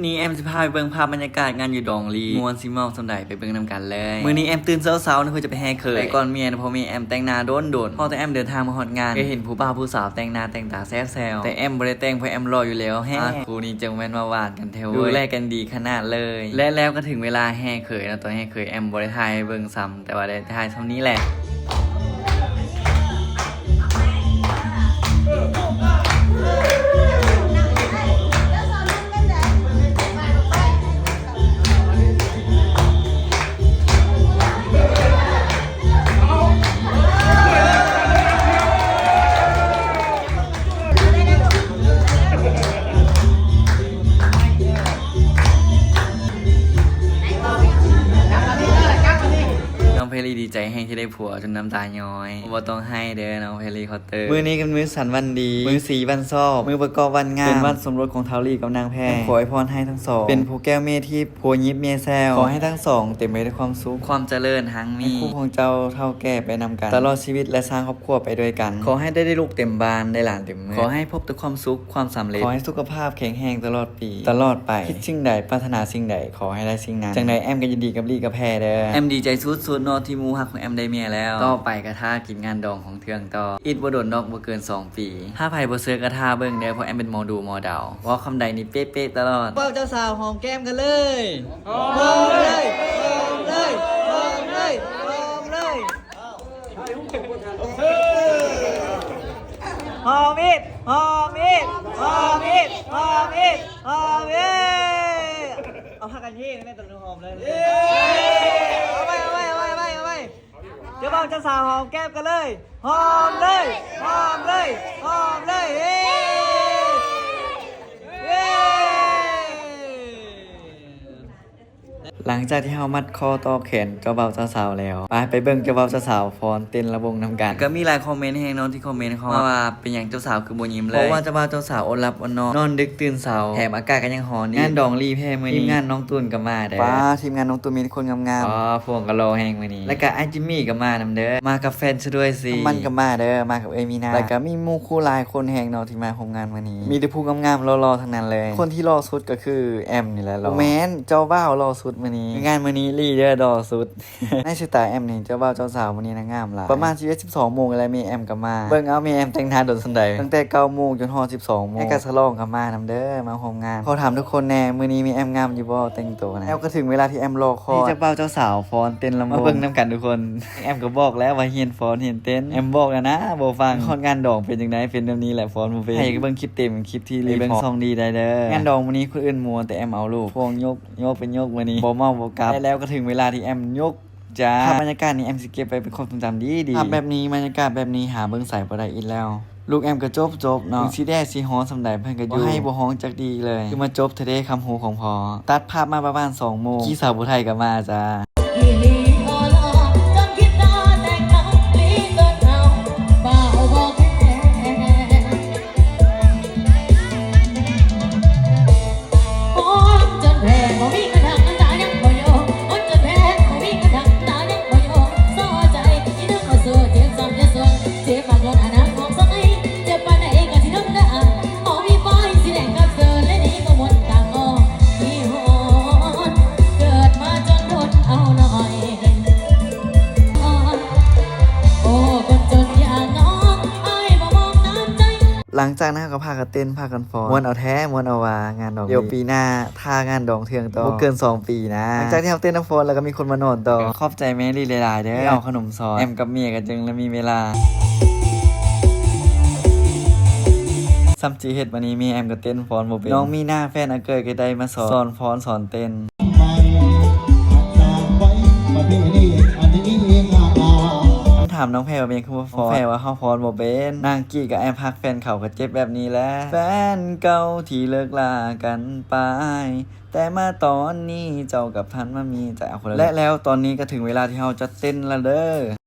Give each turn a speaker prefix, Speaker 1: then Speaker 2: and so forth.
Speaker 1: นี้แอมสิพาไปเบิ่งภาพบรรยากาศงานอยู่ดองลีมวนซิเมาสำใดไปเบิ่งนำกันเลยมื้อนี้แอมตื่นเช้าๆนะเพื่อจะไปแห่เคยไปก่อนเมียนะเพราะมีแอมแต่งหน้าโดนพอแต่แอมเดินทางมาฮอดงานก็เห็นผู้บ่าวผู้สาวแต่งหน้าแต่งตาแซ่บๆแต่แอมบ่ได้แต่งเพราะแอมรออยู่แล้วแฮ่คู่นี้จังแม่นมาหวานกันแท้เว้ยดูแลกันดีขนาดเลยและแล้วก็ถึงเวลาแห่เคยนะตอนแห่เคยแอมบ่ได้ถ่ายให้เบิ่งซ้ำแต่ว่าได้ถ่ายเท่านี้แหละน้องเพลีดีใจแห้งที่ได้ผัวจนน้ำตาย้อยบ่ต้องให้เด้อน้องเพลีคอเตอร์มื้อนี้เป็นมื้อสันวันดีมื้อสีวันซอบมื้อประกอบวันงานเป็นวันสมรสของเทาลี่กับนางแพรขอให้พรให้ทั้งสองเป็นผู้แก้วเมธีผัวยิบเมียแซวขอให้ทั้งสองเต็มไปด้วยความสุขความเจริญทั้งมีคู่ของเจ้าเท่าแก่ไปนำกันตลอดชีวิตและสร้างครอบครัวไปด้วยกันขอให้ได้ลูกเต็มบ้านได้หลานเต็มเมืองขอให้พบแต่ความสุขความสำเร็จขอให้สุขภาพแข็งแรงตลอดปีตลอดไปคิดสิ่งใดปรารถนาสิ่งใดขอให้ได้สิ่งนั้นจังใดแอมก็ยินดีกับลี่กับแพรเด้อแอมดีใจสุดๆเนาะที่มูฮักของแอมได้เมียแล้วต่อไปกระทากินงานดองของเทืองต่ออีดบ่โดนดอกบ่เกิน2ปีถ้าไผบ่เซื้อกระทาเบิ่งเด้อเพราะแอมเป็นหมอดูหมอเดาว่าคำใดนี่เป๊ะๆตลอดเป้าเจ้าสาวหอมแก้มกันเลยหอมเลยหอมเลยหอมเลยหอมเลยหอมอีดหอมอีดหอมอีดหอมอีดหอมอีดเอาพักกันยี่แม่ตะลุหอมเลยเอาไปเดี๋ยวเจ้าสาวหอมแก้มกันเลยหอมเลยหอมเลยหอมเลยเฮ้หลังจากที่เฮามัดคอต่อแขนเจ้าบ่าวเจ้าสาวแล้วไปเบิ่งเจ้าบ่าวเจ้าสาวฟ้อนเต้นระวงนำกันก็มีหลายคอมเมนต์ให้น้องที่คอมเมนต์เขาว่าเป็นอย่างเจ้าสาวคือบ่ยิ้มเลยเพราะว่าเจ้าบ่าวเจ้าสาวอดหลับอดนอนดึกตื่นเช้าแถมอากาศก็ยังร้อนงานดองลีแพมื้อนี้ทีมงานน้องตูนก็มาเด้อทีมงานน้องตูนมีคนงามๆพวงก็รอแฮงมื้อนี้แล้วก็ไอ้จิมมี่ก็มานำเด้อมากับแฟนซะด้วยสิมันก็มาเด้อมากับเอมีนาแล้วก็มีหมู่คู่หลายคนแฮงเนาะที่มาร่วมงานมื้อนี้มีแต่ผู้งามๆรอๆทั้งนั้นเลยคนที่รอสุดก็คือแอมนี่แหละรอแม่นเจ้าบ่าวรอสุดมื้อนี้งานมื้อนี้ลีเด้อดอสุด ในสไตล์แอมนี่เจ้าบ่าวเจ้าสาวมื้อนี้นะงามหลายประมาณ12 โมงอะไรมีแอมก็มาเบิ่งเอามีแอมแต่งหน้าโดนสันใดตั้งแต่9 โมงจนฮอด12 โมงให้กะสลองก็มานำเด้อมาร่วมงานขอถามทุกคนแน่มื้อนี้มีแอมงามอยู่บ่แต่งตัวนะแล้วก็ถึงเวลาที่แอมรอคอยเจ้าบ่าวเจ้าสาวฟ้อนเต้นลำวงมาเบิ่งนำกันทุกคนแอมก็บอกแล้วว่าเฮียนฟ้อนเฮียนเต้นแอมบอกแล้วนะบ่ฟังงานดองเป็นจังได๋เป็นแบบนี้แหละฟ้อนบ่เป็นให้เบิ่งคลิปเต็มคลิปที่รีเบิ่งซองดีได้เด้องานดองมื้อนี้คนอื่นม่วนแต่แอมเอาลูกพวงยกเป็นยกมื้อนี้บ่เมาบ่กลับแล้วก็ถึงเวลาที่แอมยกจ้าภาพบรรยากาศนี้แอมสิเก็บไปเป็นความทรงจำดีภาพแบบนี้บรรยากาศแบบนี้หาเบิ่งใส่บ่ได้อีกแล้วลูกแอมก็จบเนาะสิแดสิฮ้อนสำใดเพิ่นก็อยู่บ่ให้บ่ฮ้องจักดีเลยคือมาจบทะเลคำฮูของพอตัดภาพมาประมาณ2 โมงขี้สาวผู้ไทยก็มาจ้าหลังจากนั้นก็พากันเต้นพากันฟ้อนม่วนเอาแท้ม่วนเอาว่างานดองเดี๋ยวปีหน้าท่างานดองเทืองต่อบ่เกิน2 ปีนะหลังจากที่เฮาเต้นฟ้อนแล้วก็มีคนมานอนต่อขอบใจแม่ลีหลายๆเด้อเอาขนมซอยแอมกับเมียก็จึงแล้วมีเวลาซัมจีเฮ็ดวันนี้มีแอมก็เต้นฟ้อนบ่เป็นน้องมีหน้าแฟนอาเกยก็ได้มาสอนฟ้อนสอนเต้นถามน้องแพรว่าเป็นคือว่าฟ้อนแพรว่าเฮาฟ้อนบ่เป็นนางกี้กับแอมฮักแฟนเขาก็เจ็บแบบนี้แหละแฟนเก่าที่เลิกลากันไปแต่มาตอนนี้เจ้ากับท่านมามีใจเอาคนละและแล้วตอนนี้ก็ถึงเวลาที่เฮาจะเต้นแล้วเด้อ